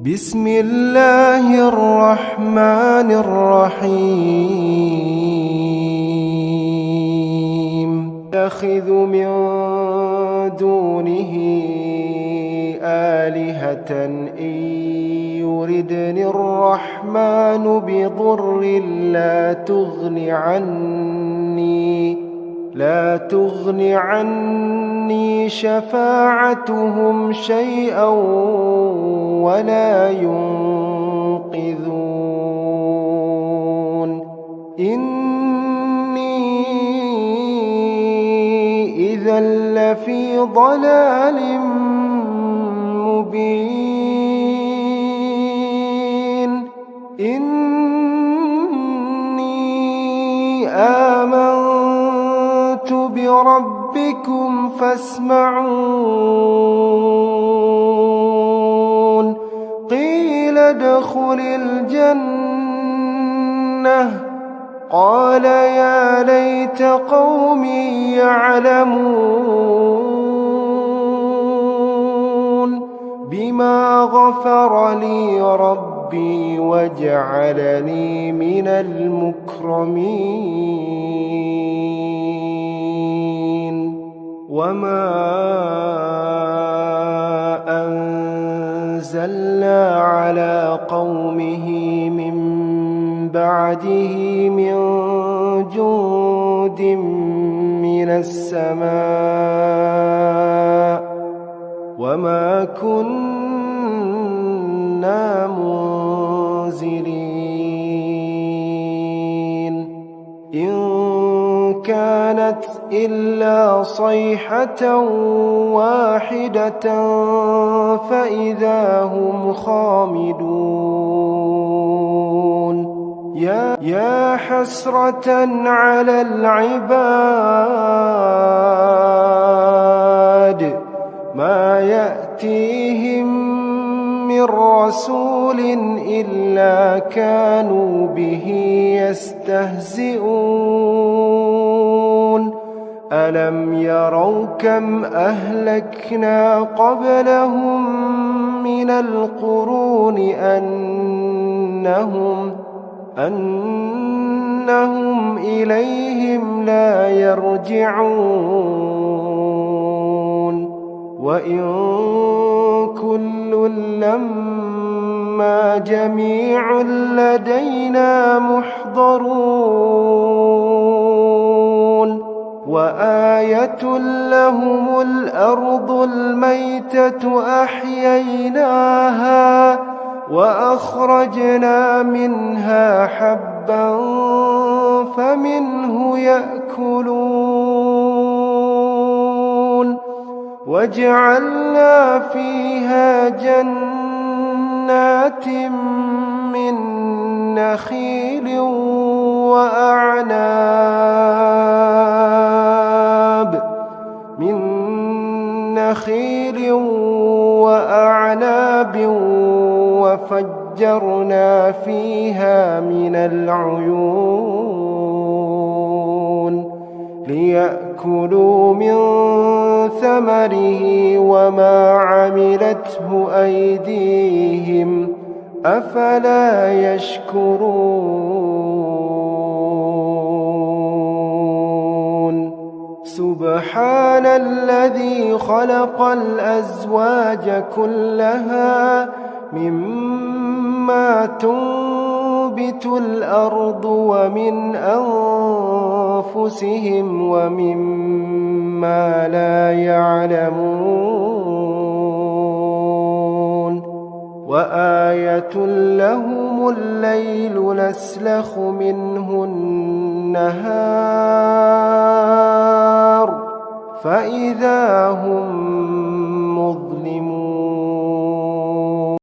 بسم الله الرحمن الرحيم يتخذ من دونه آلهة إن يردني الرحمن بضر لا تغن عني شفاعتهم شيئا ولا ينقذون إني إذا لفي ضلال مبين إني آمنت بربكم فاسمعون قيل ادخل الجنة قال يا ليت قومي يعلمون بما غفر لي ربي وجعلني من المكرمين وما أنزلنا على قومه من بعده من جند من السماء وما كنا منزلين إن كانت إلا صيحة واحدة فإذا هم خامدون يا حسرة على العباد ما يأتيهم من رسول إلا كانوا به يستهزئون ألم يروا كم أهلكنا قبلهم من القرون أنهم إليهم لا يرجعون وإن كل لما جميع لدينا محضرون وآية لهم الأرض الميتة أحييناها وأخرجنا منها حبا فمنه يأكلون وجعلنا فيها جنات من نخيل وأعناب وفجرنا فيها من العيون ليأكلوا من ثمره وما عملته أيديهم أفلا يشكرون سبحان الذي خلق الأزواج كلها مما تنبت الأرض ومن أنفسهم ومما لا يعلمون وآية لهم الليل نسلخ منه النهار فإذا هم